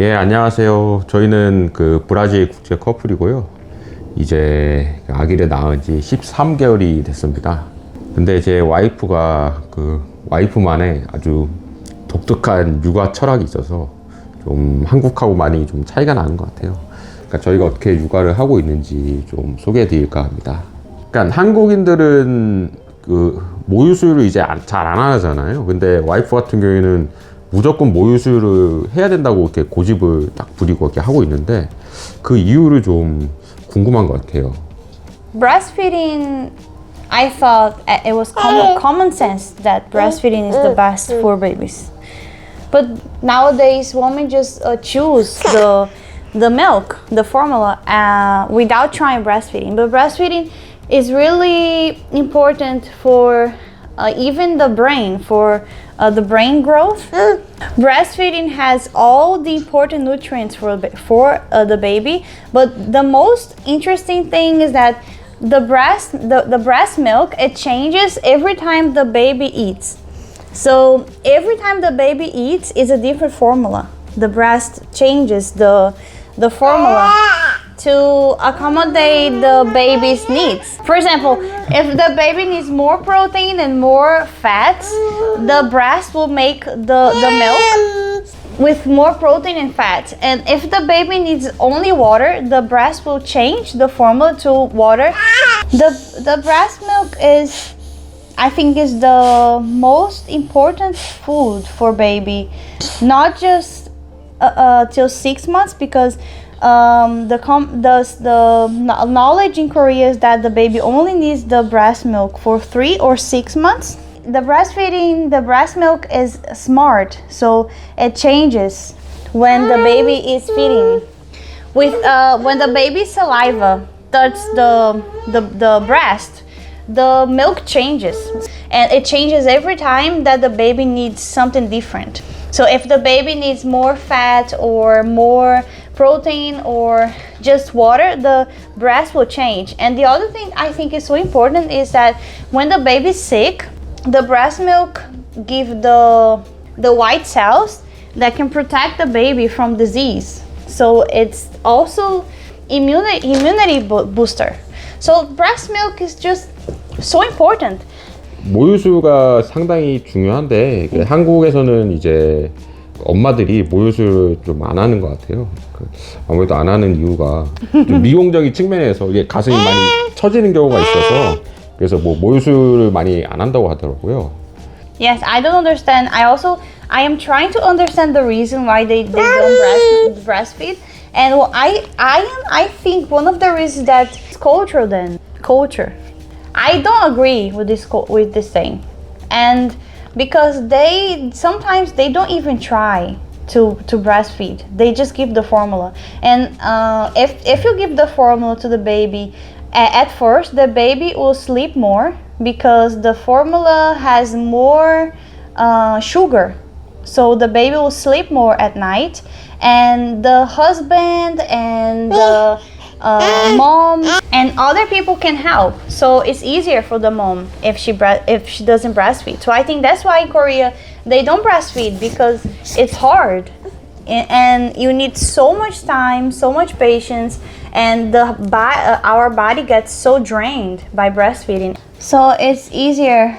예, 안녕하세요. 저희는 그 브라질 국제 커플이고요. 이제 아기를 낳은 지 13개월이 됐습니다. 근데 제 와이프가 그 와이프만의 아주 독특한 육아 철학이 있어서 좀 한국하고 많이 좀 차이가 나는 것 같아요. 그러니까 저희가 어떻게 육아를 하고 있는지 좀 소개해 드릴까 합니다. 그러니까 한국인들은 그 모유수유를 이제 잘 안 하잖아요. 근데 와이프 같은 경우에는 무조건 모유수유를 해야 된다고 이렇게 고집을 딱 부리고 이렇게 하고 있는데 그 이유를 좀 궁금한 것 같아요. Breastfeeding, I thought it was common sense that breastfeeding is the best for babies. But nowadays, women just choose the milk, the formula, without trying breastfeeding. But breastfeeding is really important for even the brain, for the brain growth. Breastfeeding has all the important nutrients for the baby, but the most interesting thing is that the breast milk, it changes every time the baby eats. So every time the baby eats is a different formula. The breast changes the formula to accommodate the baby's needs. For example, if the baby needs more protein and more fats, the breast will make the milk with more protein and fat. And if the baby needs only water, the breast will change the formula to water. The breast milk is, I think, is the most important food for baby, not just till 6 months, because the knowledge in Korea is that the baby only needs the breast milk for 3 or 6 months. The breast milk is smart, so it changes when the baby is feeding. When the baby's saliva touches the breast, the milk changes, and it changes every time that the baby needs something different. So if the baby needs more fat or more protein or just water, the breast will change. And the other thing I think is so important is that when the baby's sick, the breast milk give the white cells that can protect the baby from disease. So it's also immunity booster. So breast milk is just so important. 모유수유가 상당히 중요한데 한국에서는 이제 엄마들이 모유수유를 좀 안 하는 것 같아요. 아무래도 안 하는 이유가 좀 미용적인 측면에서 이게 가슴이 많이 처지는 경우가 있어서 그래서 뭐 모유수유를 많이 안 한다고 하더라고요. Yes, I don't understand. I am trying to understand the reason why they don't breastfeed, and I think one of the reasons that it's cultural. Culture. I don't agree with this thing, and because sometimes they don't even try to breastfeed. They just give the formula, and if you give the formula to the baby at first, the baby will sleep more because the formula has more sugar, so the baby will sleep more at night, and the husband and the mom and other people can help, so it's easier for the mom if she doesn't breastfeed. So I think that's why in Korea they don't breastfeed, because it's hard and you need so much time, so much patience, and our body gets so drained by breastfeeding. So it's easier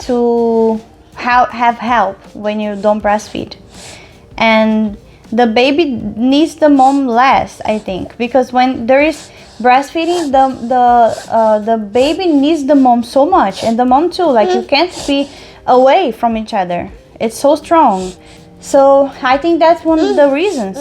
to have help when you don't breastfeed, and the baby needs the mom less, I think, because when there is breastfeeding, the baby needs the mom so much, and the mom too. Like, you can't be away from each other. It's so strong. So I think that's one of the reasons.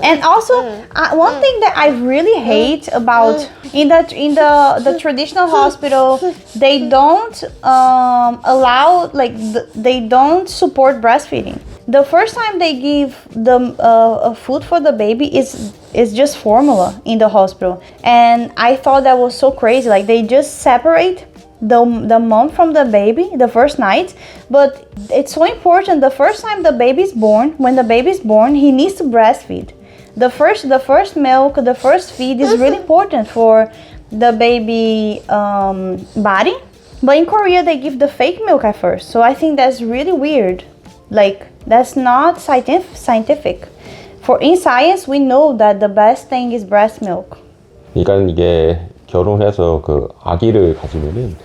And also, one thing that I really hate about in the traditional hospital, they don't allow, like, they don't support breastfeeding. The first time they give the food for the baby is just formula in the hospital, and I thought that was so crazy. Like, they just separate the mom from the baby the first night, but it's so important. The first time the baby's born, when the baby's born, he needs to breastfeed. The first milk, the first feed is really important for the baby body. But in Korea, they give the fake milk at first, so I think that's really weird. Like, that's not scientific. For in science, we know that the best thing is breast milk. 그러니까 이게 결혼해서 그 아기를 가지면은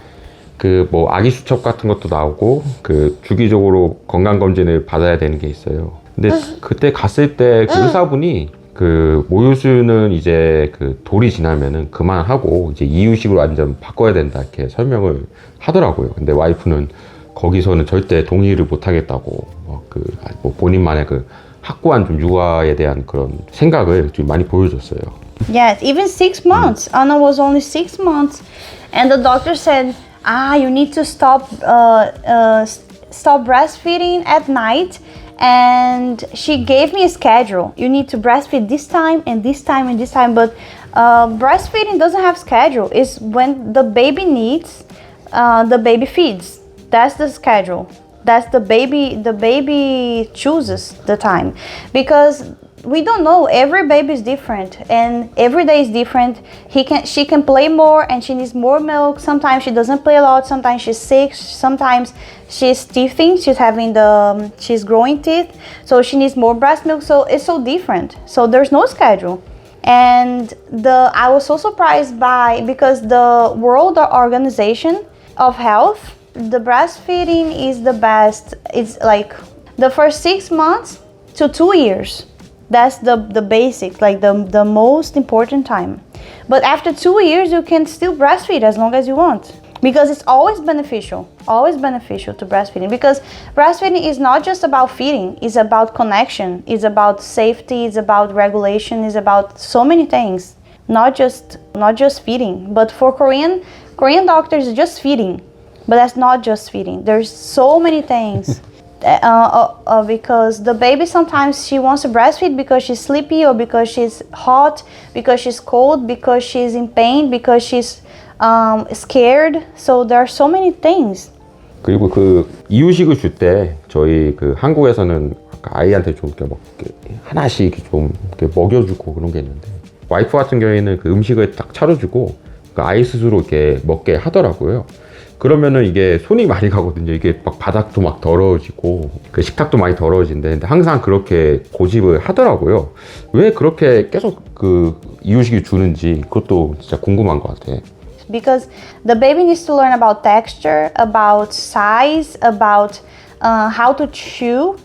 그 뭐 아기 수첩 같은 것도 나오고 그 주기적으로 건강 검진을 받아야 되는 게 있어요. 근데 그때 갔을 때 그 의사분이 그 모유수유는 이제 그 돌이 지나면은 그만하고 이제 이유식으로 완전 바꿔야 된다 이렇게 설명을 하더라고요. 근데 와이프는 거기서는 절대 동의를 못 하겠다고 뭐 본인만의 그 확고한 좀 육아에 대한 그런 생각을 좀 많이 보여줬어요. Yes, even 6 months. Anna was only 6 months, and the doctor said, you need to stop breastfeeding at night. And she gave me a schedule. You need to breastfeed this time and this time and this time. But breastfeeding doesn't have schedule. It's when the baby needs, the baby feeds. That's the schedule. That's the baby chooses the time, because we don't know, every baby is different and every day is different. She can play more and she needs more milk. Sometimes she doesn't play a lot, sometimes she's sick, sometimes she's teething, she's growing teeth, so she needs more breast milk. So it's so different, so there's no schedule. And I was so surprised because the World Organization of Health, the breastfeeding is the best. It's like the first 6 months to 2 years. That's the basic, like the most important time. But after 2 years, you can still breastfeed as long as you want, because it's always beneficial to breastfeeding. Because breastfeeding is not just about feeding, it's about connection, it's about safety, it's about regulation, it's about so many things. Not just feeding. But for Korean doctors, it's just feeding. But that's not just feeding. There's so many things. Because the baby, sometimes she wants to breastfeed because she's sleepy, or because she's hot, because she's cold, because she's in pain, because she's scared. So there are so many things. 그리고 그 이유식을 줄 때 저희 그 한국에서는 아이한테 좀 이렇게 막 하나씩 좀 이렇게 먹여주고 그런 게 있는데, 와이프 같은 경우에는 그 음식을 딱 차려주고 그 아이 스스로 이렇게 먹게 하더라고요. 그러면은 이게 손이 많이 가거든요. 이게 막 바닥도 막 더러워지고 그 식탁도 많이 더러워진대. 근데 항상 그렇게 고집을 하더라고요. 왜 그렇게 계속 그 이유식을 주는지 그것도 진짜 궁금한 것 같아. Because the baby needs to learn about texture, about size, about how to chew,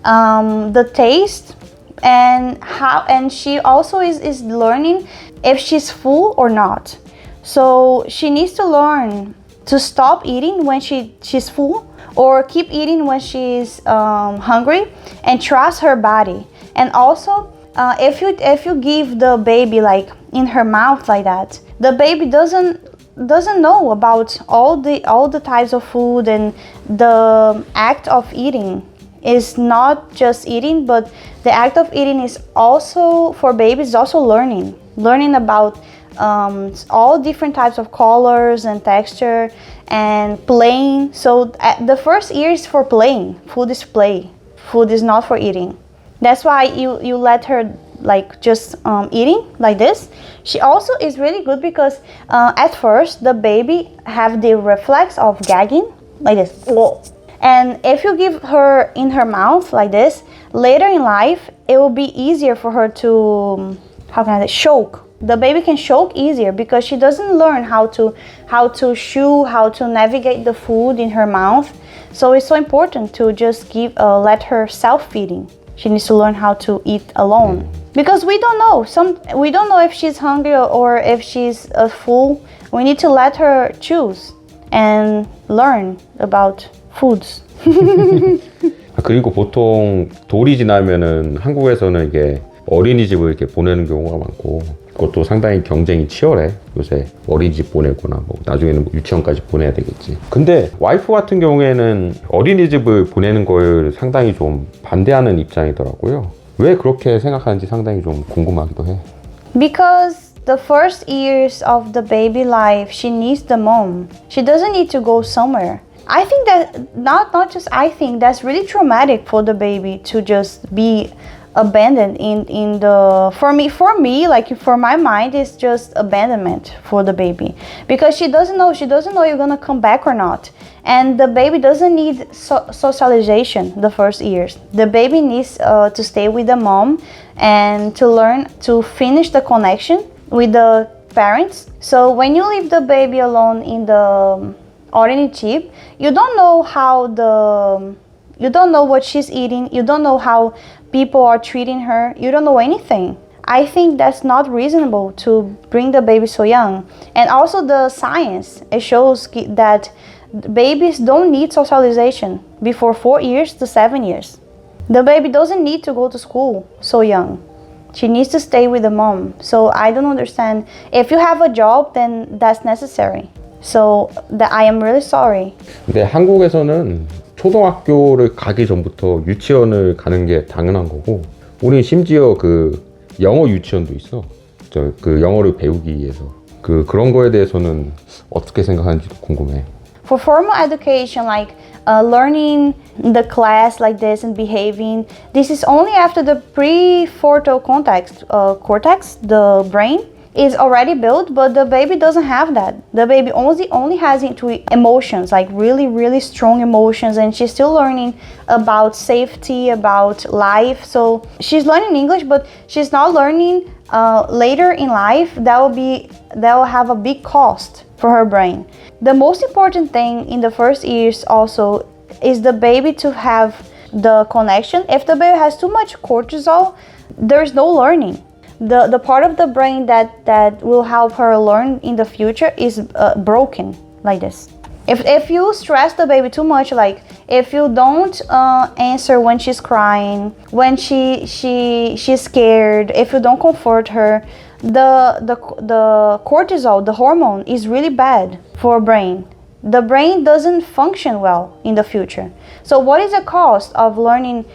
the taste, and she also is learning if she's full or not. So she needs to learn to stop eating when she's full, or keep eating when she's hungry, and trust her body. And also, if you give the baby like in her mouth like that, the baby doesn't know about all the types of food, and the act of eating is not just eating, but the act of eating is also, for babies, also learning about all different types of colors and texture, and playing. So the first year is for playing. Food is play. Food is not for eating. That's why you let her like just eating like this. She also is really good because at first the baby have the reflex of gagging like this. And if you give her in her mouth like this, later in life it will be easier for her to choke. The baby can choke easier because she doesn't learn how to chew, how to navigate the food in her mouth. So it's so important to just let her self-feeding. She needs to learn how to eat alone, because we don't know. We don't know if she's hungry or if she's full. We need to let her choose and learn about foods. 그리고 보통 돌이 지나면은 한국에서는 이게 어린이집을 이렇게 보내는 경우가 많고, 그것도 상당히 경쟁이 치열해. 요새 어린이집 보내거나 뭐 나중에는 뭐 유치원까지 보내야 되겠지. 근데 와이프 같은 경우에는 어린이집을 보내는 걸 상당히 좀 반대하는 입장이더라고요. 왜 그렇게 생각하는지 상당히 좀 궁금하기도 해. Because the first years of the baby life, she needs the mom. She doesn't need to go somewhere. I think that not just I think that's really traumatic for the baby to just be abandoned in the for me like for my mind it's just abandonment for the baby, because she doesn't know you're gonna come back or not. And the baby doesn't need socialization the first years. The baby needs to stay with the mom and to learn to finish the connection with the parents. So when you leave the baby alone in the ordinary tube, you don't know you don't know what she's eating, you don't know how people are treating her, you don't know anything. I think that's not reasonable to bring the baby so young. And also the science, it shows that babies don't need socialization before 4 years to 7 years. The baby doesn't need to go to school so young. She needs to stay with the mom. So I don't understand. If you have a job, then that's necessary. So I am really sorry. 근데 한국에서는 초등학교를 가기 전부터 유치원을 가는 게 당연한 거고, 우리 심지어 그 영어 유치원도 있어. 그 영어를 배우기 위해서. 그런 거에 대해서는 어떻게 생각하는지도 궁금해. For formal education, like learning the class like this and behaving, this is only after the prefrontal cortex, the brain, is already built, but the baby doesn't have that. The baby only has emotions, like really, really strong emotions, and she's still learning about safety, about life. So she's learning English, but she's not learning later in life. That will have a big cost for her brain. The most important thing in the first years also is the baby to have the connection. If the baby has too much cortisol, there's no learning. The part of the brain that will help her learn in the future is broken like this. If you stress the baby too much, like if you don't answer when she's crying, when she's scared, if you don't comfort her, the cortisol, the hormone, is really bad for brain. The brain doesn't function well in the future. So what is the cost of learning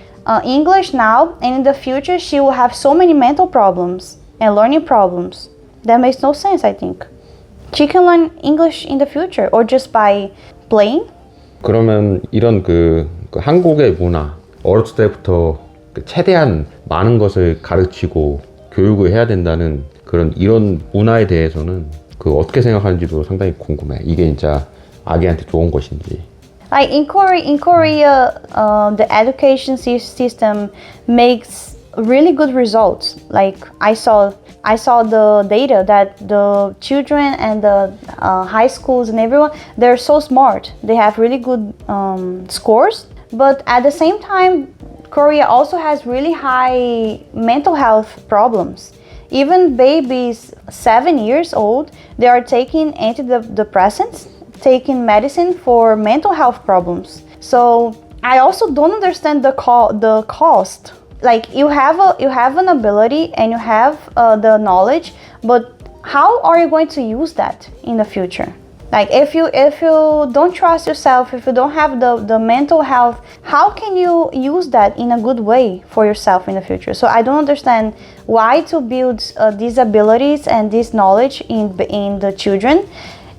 English now, and in the future she will have so many mental problems and learning problems? That makes no sense, I think. She can learn English in the future or just by playing. 그러면 이런 그 한국의 문화, 어렸을 때부터 최대한 많은 것을 가르치고 교육을 해야 된다는 이런 문화에 대해서는 어떻게 생각하는지도 상당히 궁금해. 이게 진짜 아기한테 좋은 것인지. Like in Korea, the education system makes really good results. Like I saw the data that the children and the high schools and everyone, they're so smart. They have really good scores. But at the same time, Korea also has really high mental health problems. Even babies 7 years old, they are taking antidepressants, taking medicine for mental health problems. So I also don't understand the cost. Like you have an ability and you have the knowledge, but how are you going to use that in the future? Like if you don't trust yourself, if you don't have the mental health, how can you use that in a good way for yourself in the future? So I don't understand why to build these abilities and this knowledge in the children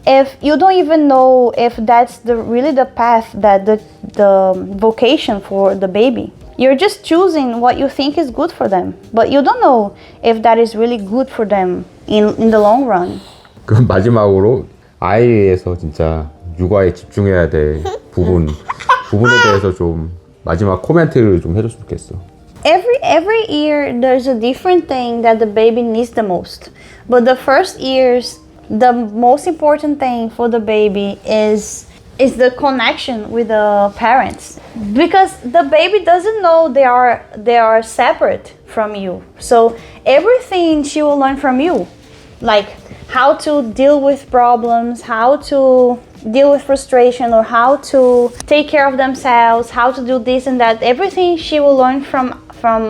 if you don't even know if that's really the path, that the vocation for the baby. You're just choosing what you think is good for them, but you don't know if that is really good for them in the long run. 그럼 마지막으로 아이에서 진짜 육아에 집중해야 될 부분에 대해서 좀 마지막 코멘트를 좀 해줬으면 좋겠어. Every year there's a different thing that the baby needs the most, but the first years, the most important thing for the baby is the connection with the parents, because the baby doesn't know they are separate from you. So everything she will learn from you, like how to deal with problems, how to deal with frustration, or how to take care of themselves, how to do this and that. Everything she will learn from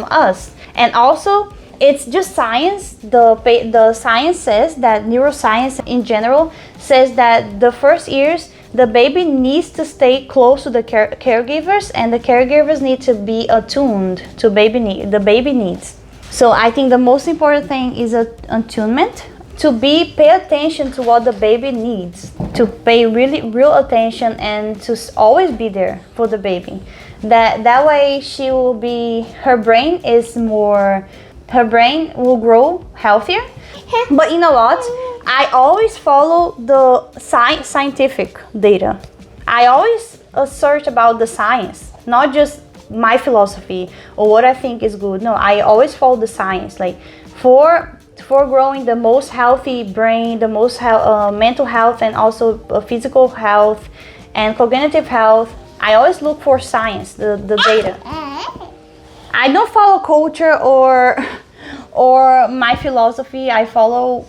us. And also it's just science. The science says that, neuroscience in general says that the first years the baby needs to stay close to the caregivers, and the caregivers need to be attuned to the baby needs. So I think the most important thing is attunement, to pay attention to what the baby needs, to pay real attention and to always be there for the baby. That way she will be, her brain will grow healthier. But you know what? I always follow the scientific data. I always search about the science, not just my philosophy or what I think is good. No, I always follow the science. Like for growing the most healthy brain, the most mental health, and also physical health and cognitive health, I always look for science, the data. I don't follow culture or my philosophy. I follow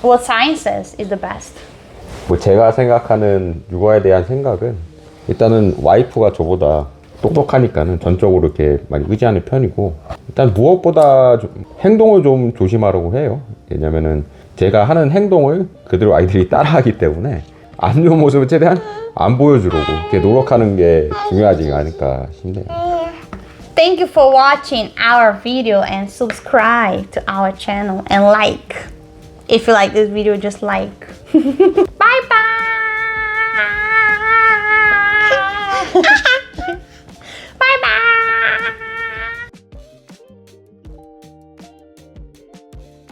what science says is the best. 뭐 제가 생각하는 육아에 대한 생각은 일단은 와이프가 저보다 똑똑하니까는 전적으로 이렇게 많이 의지하는 편이고, 일단 무엇보다 행동을 좀 조심하라고 해요. 왜냐면은 제가 하는 행동을 그대로 아이들이 따라하기 때문에 안 좋은 모습을 최대한 안 보여주려고 이렇게 노력하는 게 중요하지 않을까 싶네요. Thank you for watching our video and subscribe to our channel and like. If you like this video, just like.